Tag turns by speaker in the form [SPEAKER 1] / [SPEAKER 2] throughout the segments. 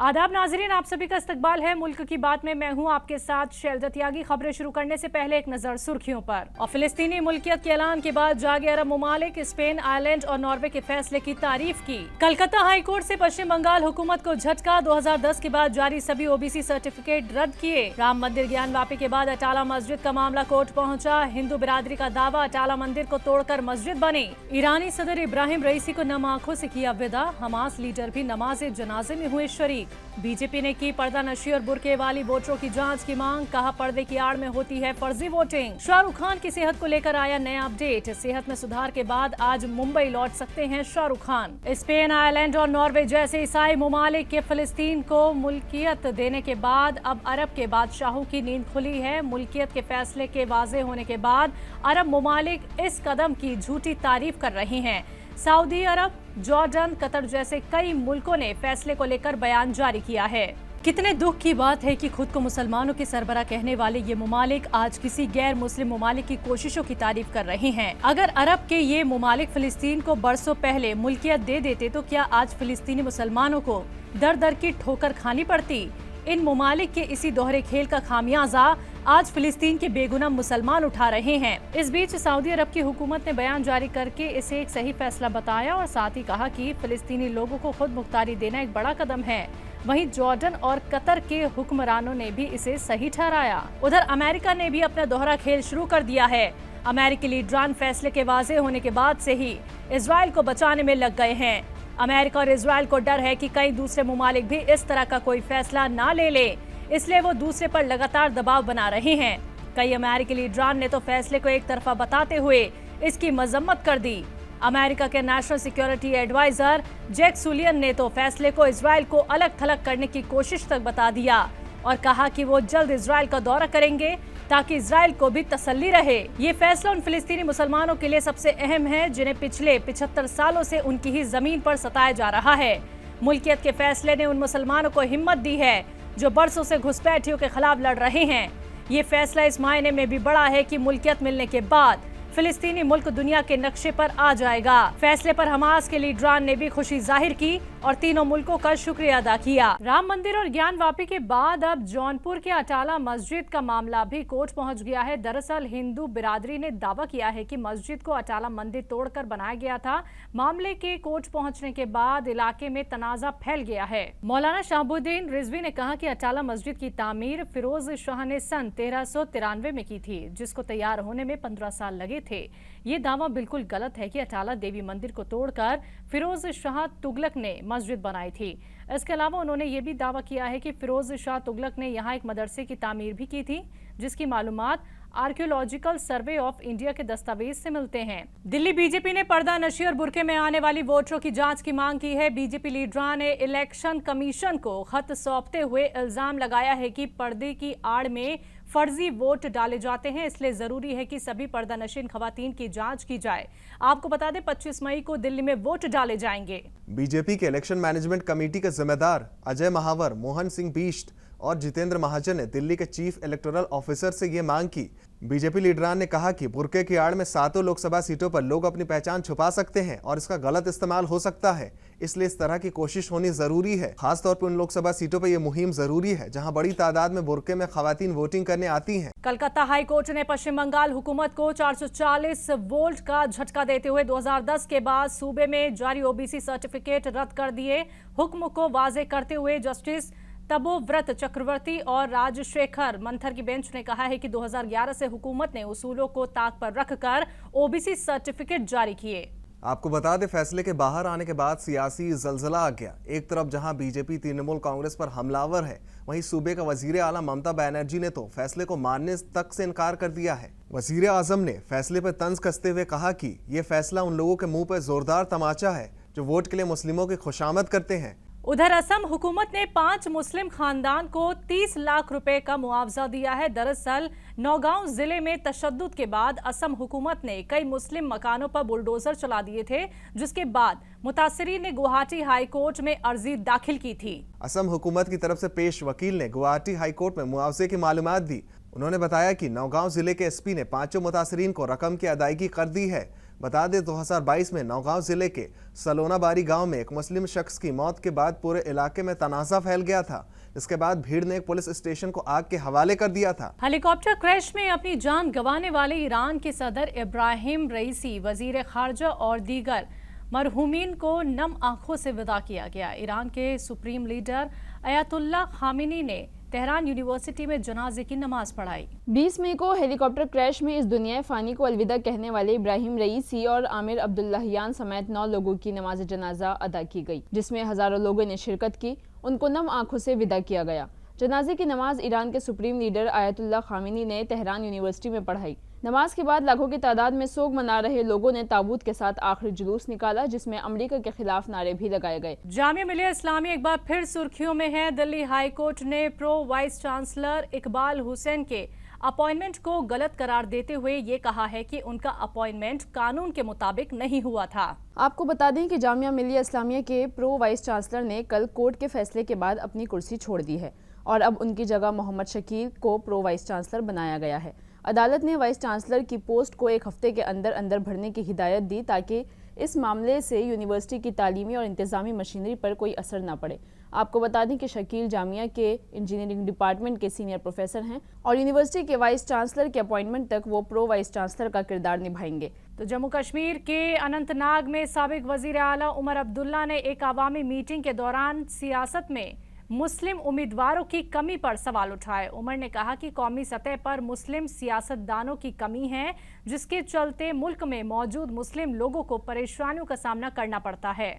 [SPEAKER 1] आदाब नाजरीन, आप सभी का इस्तकबाल है मुल्क की बात में। मैं हूं आपके साथ शैलजा त्यागी। खबरें शुरू करने से पहले एक नजर सुर्खियों पर। और फिलिस्तीनी मुल्कियत के ऐलान के बाद जागे अरब ममालिक स्पेन, आयरलैंड और नॉर्वे के फैसले की तारीफ की। कलकत्ता हाई कोर्ट से पश्चिम बंगाल हुकूमत को झटका, 2010 के बाद जारी सभी ओबीसी सर्टिफिकेट रद्द किए। राम मंदिर ज्ञान वापी के बाद अटाला मस्जिद का मामला कोर्ट पहुंचा। हिंदू बिरादरी का दावा, अटाला मंदिर को तोड़कर मस्जिद बनी। ईरानी सदर इब्राहिम रईसी को नम आंखों से किया विदा। हमास लीडर भी नमाज जनाजे में हुए शरीक। बीजेपी ने की पर्दा नशी और बुरके वाली वोटरों की जांच की मांग, कहा पर्दे की आड़ में होती है फर्जी वोटिंग। शाहरुख खान की सेहत को लेकर आया नया अपडेट, सेहत में सुधार के बाद आज मुंबई लौट सकते हैं शाहरुख खान। स्पेन, आयरलैंड और नॉर्वे जैसे ईसाई ममालिक के फिलिस्तीन को मुल्कियत देने के बाद अब अरब के बादशाहों की नींद खुली है। मुल्कियत के फैसले के वाजे होने के बाद अरब ममालिक इस कदम की झूठी तारीफ कर रहे हैं। सऊदी अरब, जॉर्डन, कतर जैसे कई मुल्कों ने फैसले को लेकर बयान जारी किया है। कितने दुख की बात है कि खुद को मुसलमानों की सरबराह कहने वाले ये ममालिक आज किसी गैर मुस्लिम ममालिक की कोशिशों की तारीफ कर रहे हैं। अगर अरब के ये ममालिक फिलिस्तीन को बरसों पहले मुल्कियत दे देते तो क्या आज फिलिस्तीनी मुसलमानों को दर दर की ठोकर खानी पड़ती? इन ममालिक के इसी दोहरे खेल का खामियाजा आज फिलिस्तीन के बेगुनाह मुसलमान उठा रहे हैं। इस बीच सऊदी अरब की हुकूमत ने बयान जारी करके इसे एक सही फैसला बताया और साथ ही कहा कि फिलिस्तीनी लोगों को खुद मुख्तारी देना एक बड़ा कदम है। वहीं जॉर्डन और कतर के हुक्मरानों ने भी इसे सही ठहराया। उधर अमेरिका ने भी अपना दोहरा खेल शुरू कर दिया है। अमेरिकी लीडरान फैसले के वाजे होने के बाद से ही इजराइल को बचाने में लग गए हैं। अमेरिका और इजराइल को डर है कि कई दूसरे ममालिक भी इस तरह का कोई फैसला ना ले ले, इसलिए वो दूसरे पर लगातार दबाव बना रहे हैं। कई अमेरिकी लीडरान ने तो फैसले को एक तरफा बताते हुए इसकी मजम्मत कर दी। अमेरिका के नेशनल सिक्योरिटी एडवाइजर जैक सुलियन ने तो फैसले को इजराइल को अलग थलग करने की कोशिश तक बता दिया और कहा कि वो जल्द इजराइल का दौरा करेंगे ताकि इजराइल को भी तसल्ली रहे। ये फैसला उन फिलिस्तीनी मुसलमानों के लिए सबसे अहम है जिन्हें पिछले 75 सालों से उनकी ही जमीन पर सताया जा रहा है। मुल्कियत के फैसले ने उन मुसलमानों को हिम्मत दी है जो बरसों से घुसपैठियों के खिलाफ लड़ रहे हैं। ये फैसला इस मायने में भी बड़ा है कि मुल्कियत मिलने के बाद फिलिस्तीनी मुल्क दुनिया के नक्शे पर आ जाएगा। फैसले पर हमास के लीडरान ने भी खुशी जाहिर की और तीनों मुल्कों का शुक्रिया अदा किया। राम मंदिर और ज्ञान वापी के बाद अब जौनपुर के अटाला मस्जिद का मामला भी कोर्ट पहुंच गया है। दरअसल हिंदू बिरादरी ने दावा किया है कि मस्जिद को अटाला मंदिर तोड़कर बनाया गया था। मामले के कोर्ट पहुंचने के बाद इलाके में तनाजा फैल गया है। मौलाना शहाबुद्दीन रिजवी ने कहा कि अटाला मस्जिद की तामीर फिरोज शाह ने सन 1393 में की थी, जिसको तैयार होने में 15 साल लगे थे। ये दावा बिल्कुल गलत है कि अटाला देवी मंदिर को तोड़कर फिरोज शाह तुगलक ने मस्जिद बनाई थी। इसके अलावा उन्होंने ये भी दावा किया है कि फिरोज शाह तुगलक ने यहाँ एक मदरसे की तामीर भी की थी, जिसकी मालूमात आर्कियोलॉजिकल सर्वे ऑफ इंडिया के दस्तावेज से मिलते हैं। दिल्ली बीजेपी ने पर्दा नशी और बुरके में आने वाली वोटरों की जांच की मांग की है। बीजेपी लीडरान ने इलेक्शन कमीशन को खत सौंपते हुए इल्जाम लगाया है कि पर्दे की आड़ में फर्जी वोट डाले जाते हैं, इसलिए जरूरी है कि सभी पर्दा नशीन खवातीन की जांच की जाए। आपको बता दें 25 मई को दिल्ली में वोट डाले जाएंगे।
[SPEAKER 2] बीजेपी के इलेक्शन मैनेजमेंट कमेटी के जिम्मेदार अजय महावर, मोहन सिंह बिष्ट और जितेंद्र महाजन ने दिल्ली के चीफ इलेक्टोरल ऑफिसर से ये मांग की। बीजेपी लीडरान ने कहा कि बुरके की आड़ में 7 लोकसभा सीटों पर लोग अपनी पहचान छुपा सकते हैं और इसका गलत इस्तेमाल हो सकता है, इसलिए इस तरह की कोशिश होनी जरूरी है। खासतौर पर उन लोकसभा सीटों पर यह मुहिम जरूरी है जहां बड़ी तादाद में बुरके में खवातीन वोटिंग करने आती हैं।
[SPEAKER 1] कलकत्ता हाई कोर्ट ने पश्चिम बंगाल हुकूमत को 440 वोल्ट का झटका देते हुए 2010 के बाद सूबे में जारी ओबीसी सर्टिफिकेट रद्द कर दिए। हुक्म को वाजे करते हुए जस्टिस तपोव्रत चक्रवर्ती और राजशेखर मंथर की बेंच ने कहा है कि 2011 से हुकूमत ने उसूलों को ताक पर रखकर ओबीसी सर्टिफिकेट जारी किए।
[SPEAKER 2] आपको बता दें, फैसले के बाहर आने के बाद सियासी जलजला आ गया। एक तरफ जहां बीजेपी तृणमूल कांग्रेस पर हमलावर है, वहीं सूबे का वजीर आला ममता बनर्जी ने तो फैसले को मानने तक से इनकार कर दिया है। वजीर आजम ने फैसले पर तंज कसते हुए कहा कि यह फैसला उन लोगों के मुंह पर जोरदार तमाचा है जो वोट के लिए मुस्लिमों की खुशामद करते हैं।
[SPEAKER 1] उधर असम हुकूमत ने 5 मुस्लिम खानदान को 30 लाख रुपए का मुआवजा दिया है। दरअसल नौगांव जिले में तशद्दुद के बाद असम हुकूमत ने कई मुस्लिम मकानों पर बुलडोजर चला दिए थे, जिसके बाद मुतासिरीन ने गुवाहाटी हाई कोर्ट में अर्जी दाखिल की थी।
[SPEAKER 2] असम हुकूमत की तरफ से पेश वकील ने गुवाहाटी हाई कोर्ट में मुआवजे की मालूमात दी। उन्होंने बताया कि नौगांव जिले के एसपी ने 5 मुतासिरीन को रकम की अदायगी कर दी है। बता दें 2022 में नौगांव जिले के सलोनाबारी गांव में एक मुस्लिम शख्स की मौत के बाद पूरे इलाके में तनाज़ा फैल गया था। इसके बाद भीड़ ने एक पुलिस स्टेशन को आग के हवाले कर दिया था।
[SPEAKER 1] हेलीकॉप्टर क्रैश में अपनी जान गंवाने वाले ईरान के सदर इब्राहिम रईसी, वजीर खारजा और दीगर मरहूमीन को नम आंखों से विदा किया गया। ईरान के सुप्रीम लीडर अयातुल्ला खामिनी ने तेहरान यूनिवर्सिटी में जनाजे की नमाज पढ़ाई।
[SPEAKER 3] 20 मई को हेलीकॉप्टर क्रैश में इस दुनिया फानी को अलविदा कहने वाले इब्राहिम रईसी और आमिर अब्दुल्लाहियान समेत 9 लोगों की नमाज जनाजा अदा की गई, जिसमें हजारों लोगों ने शिरकत की। उनको नम आंखों से विदा किया गया। जनाजे की नमाज ईरान के सुप्रीम लीडर आयतुल्ला खामिनी ने तेहरान यूनिवर्सिटी में पढ़ाई। नमाज के बाद लाखों की तादाद में सोग मना रहे लोगों ने ताबूत के साथ आखिरी जुलूस निकाला, जिसमें अमेरिका के खिलाफ नारे भी लगाए गए।
[SPEAKER 1] जामिया मिलिया इस्लामिया एक बार फिर सुर्खियों में है। दिल्ली हाई कोर्ट ने pro vice chancellor Iqbal Hussain के अपॉइंटमेंट को गलत करार देते हुए ये कहा है कि उनका अपॉइंटमेंट कानून के मुताबिक नहीं हुआ था।
[SPEAKER 3] आपको बता दें कि जामिया मिलिया इस्लामिया के प्रो वाइस चांसलर ने कल कोर्ट के फैसले के बाद अपनी कुर्सी छोड़ दी है और अब उनकी जगह मोहम्मद शकील को प्रो वाइस चांसलर बनाया गया है। अदालत ने वाइस चांसलर की पोस्ट को एक हफ्ते के अंदर अंदर भरने की हिदायत दी ताकि इस मामले से यूनिवर्सिटी की तालीमी और इंतजामी मशीनरी पर कोई असर न पड़े। आपको बता दें कि शकील जामिया के इंजीनियरिंग डिपार्टमेंट के सीनियर प्रोफेसर हैं और यूनिवर्सिटी के वाइस चांसलर के अपॉइंटमेंट तक वो प्रो वाइस चांसलर का किरदार निभाएंगे।
[SPEAKER 1] तो जम्मू कश्मीर के अनंतनाग में साबिक वजीर आला उमर अब्दुल्ला ने एक अवामी मीटिंग के दौरान सियासत में मुस्लिम उम्मीदवारों की कमी पर सवाल उठाए। उमर ने कहा कि कौमी सतह पर मुस्लिम सियासतदानों की कमी है, जिसके चलते मुल्क में मौजूद मुस्लिम लोगों को परेशानियों का सामना करना पड़ता है।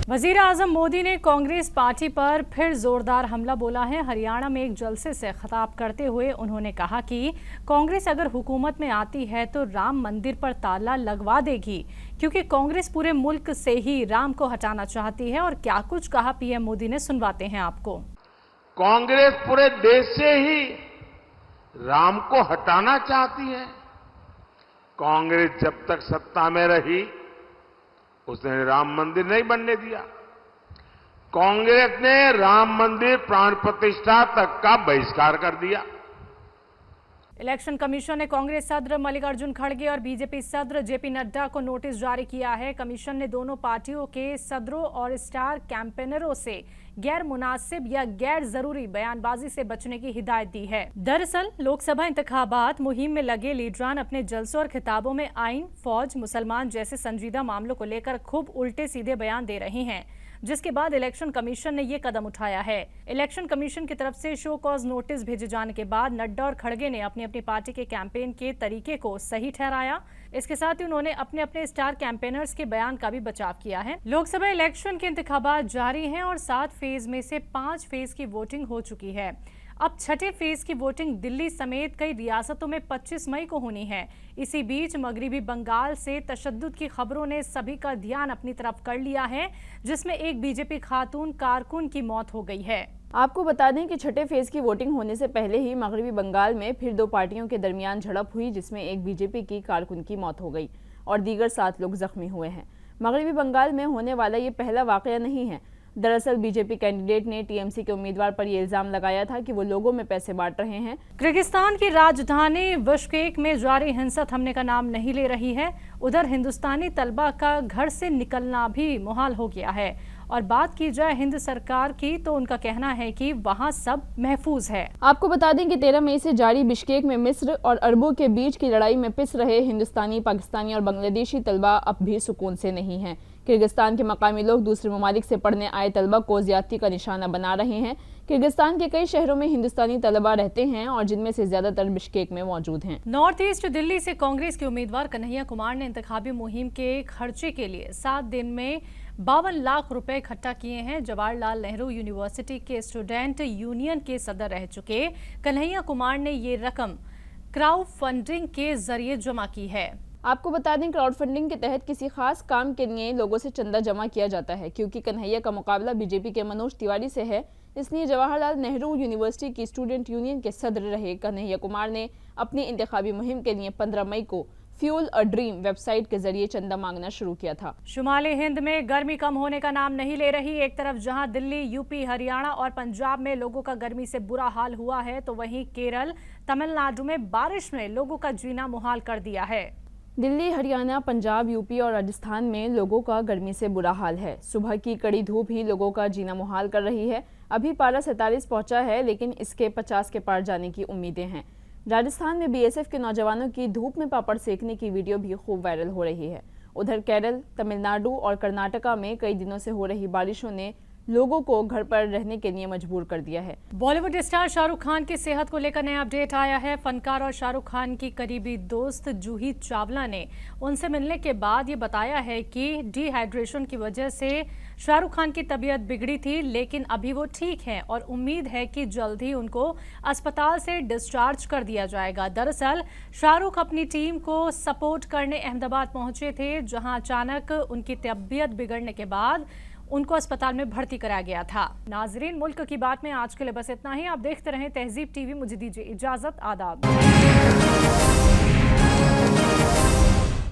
[SPEAKER 1] वजीर आजम मोदी ने कांग्रेस पार्टी पर फिर जोरदार हमला बोला है। हरियाणा में एक जलसे से खिताब करते हुए उन्होंने कहा कि कांग्रेस अगर हुकूमत में आती है तो राम मंदिर पर ताला लगवा देगी, क्योंकि कांग्रेस पूरे मुल्क से ही राम को हटाना चाहती है। और क्या कुछ कहा पीएम मोदी ने, सुनवाते हैं आपको।
[SPEAKER 4] कांग्रेस पूरे देश से ही राम को हटाना चाहती है। कांग्रेस जब तक सत्ता में रही उसने राम मंदिर नहीं बनने दिया। कांग्रेस ने राम मंदिर प्राण प्रतिष्ठा तक का बहिष्कार कर दिया।
[SPEAKER 1] इलेक्शन कमीशन ने कांग्रेस सदर मल्लिकार्जुन खड़गे और बीजेपी सदर जेपी नड्डा को नोटिस जारी किया है। कमीशन ने दोनों पार्टियों के सदरों और स्टार कैंपेनरों से गैर मुनासिब या गैर जरूरी बयानबाजी से बचने की हिदायत दी है। दरअसल लोकसभा इंतखाबात मुहिम में लगे लीडरान अपने जलसों और खिताबों में आइन, फौज, मुसलमान जैसे संजीदा मामलों को लेकर खूब उल्टे सीधे बयान दे रहे हैं, जिसके बाद इलेक्शन कमीशन ने ये कदम उठाया है। इलेक्शन कमीशन की तरफ से शो कॉज नोटिस भेजे जाने के बाद नड्डा और खड़गे ने अपनी अपनी पार्टी के कैंपेन के तरीके को सही ठहराया। इसके साथ ही उन्होंने अपने अपने स्टार कैंपेनर्स के बयान का भी बचाव किया है। लोकसभा इलेक्शन के इंतखाबात जारी हैं और 7 फेज में से 5 फेज की वोटिंग हो चुकी है। अब छठे फेज की वोटिंग दिल्ली समेत कई रियासतों में 25 मई को होनी है। इसी बीच मगरिबी बंगाल से तशद्दुद की खबरों ने सभी का ध्यान अपनी तरफ कर लिया है, जिसमें एक बीजेपी खातून कारकुन की मौत हो गई है।
[SPEAKER 3] आपको बता दें कि छठे फेज की वोटिंग होने से पहले ही मगरिबी बंगाल में फिर 2 पार्टियों के दरमियान झड़प हुई, जिसमें एक बीजेपी की कारकुन की मौत हो गई और दीगर 7 लोग जख्मी हुए हैं। मगरिबी बंगाल में होने वाला ये पहला वाकया नहीं है। दरअसल बीजेपी कैंडिडेट ने टीएमसी के उम्मीदवार पर यह इल्जाम लगाया था कि वो लोगों में पैसे बांट रहे हैं।
[SPEAKER 1] किर्गिस्तान की राजधानी बिश्केक में जारी हिंसा थमने का नाम नहीं ले रही है। उधर हिंदुस्तानी तलबा का घर से निकलना भी मुहाल हो गया है। और बात की जाए हिंद सरकार की तो उनका कहना है कि वहां सब महफूज है।
[SPEAKER 3] आपको बता दें कि 13 मई से जारी बिश्केक में मिस्र और अरबों के बीच की लड़ाई में पिस रहे हिंदुस्तानी, पाकिस्तानी और बांग्लादेशी तलबा अब भी सुकून से नहीं हैं। किर्गिस्तान के मकामी लोग दूसरे ममालिक से पढ़ने आए तलबा को ज्यादती का निशाना बना रहे हैं। किर्गिस्तान के कई शहरों में हिंदुस्तानी तलबा रहते हैं और जिनमें से ज्यादातर बिश्केक में मौजूद हैं।
[SPEAKER 1] नॉर्थ ईस्ट दिल्ली से कांग्रेस के उम्मीदवार कन्हैया कुमार ने इंतखाबी मुहिम के खर्चे के लिए 7 दिन में 52 लाख रुपए इकट्ठा किए हैं। जवाहरलाल नेहरू यूनिवर्सिटी के स्टूडेंट यूनियन के सदर रह चुके कन्हैया कुमार ने ये रकम क्राउड फंडिंग के जरिए जमा की है।
[SPEAKER 3] आपको बता दें क्राउड फंडिंग के तहत किसी खास काम के लिए लोगों से चंदा जमा किया जाता है। क्योंकि कन्हैया का मुकाबला बीजेपी के मनोज तिवारी से है, इसलिए जवाहरलाल नेहरू यूनिवर्सिटी की स्टूडेंट यूनियन के सदर रहे कन्हैया कुमार ने अपनी इंतखाबी मुहिम के लिए 15 मई को फ्यूल अ ड्रीम वेबसाइट के जरिए चंदा मांगना शुरू किया था।
[SPEAKER 1] शुमाली हिंद में गर्मी कम होने का नाम नहीं ले रही। एक तरफ जहां दिल्ली, यूपी, हरियाणा और पंजाब में लोगों का गर्मी से बुरा हाल हुआ है, तो वहीं केरल, तमिलनाडु में बारिश ने लोगों का जीना मुहाल कर दिया है।
[SPEAKER 3] दिल्ली, हरियाणा, पंजाब, यूपी और राजस्थान में लोगों का गर्मी से बुरा हाल है। सुबह की कड़ी धूप ही लोगों का जीना मुहाल कर रही है। अभी पारा 47 पहुंचा है, लेकिन इसके 50 के पार जाने की उम्मीदें हैं। राजस्थान में बीएसएफ के नौजवानों की धूप में पापड़ सेकने की वीडियो भी खूब वायरल हो रही है। उधर केरल, तमिलनाडु और कर्नाटका में कई दिनों से हो रही बारिशों ने लोगों को घर पर रहने के लिए मजबूर कर दिया है।
[SPEAKER 1] बॉलीवुड स्टार शाहरुख खान की सेहत को लेकर नया अपडेट आया है। फनकार और शाहरुख खान की करीबी दोस्त जूही चावला ने उनसे मिलने के बाद ये बताया है कि डिहाइड्रेशन की वजह से शाहरुख खान की तबीयत बिगड़ी थी, लेकिन अभी वो ठीक हैं और उम्मीद है कि जल्द ही उनको अस्पताल से डिस्चार्ज कर दिया जाएगा। दरअसल शाहरुख अपनी टीम को सपोर्ट करने अहमदाबाद पहुंचे थे, जहां अचानक उनकी तबीयत बिगड़ने के बाद उनको अस्पताल में भर्ती कराया गया था। नाजरीन, मुल्क की बात में आज के लिए बस इतना ही। आप देखते रहें तहजीब टीवी। मुझे दीजिए इजाजत। आदाब।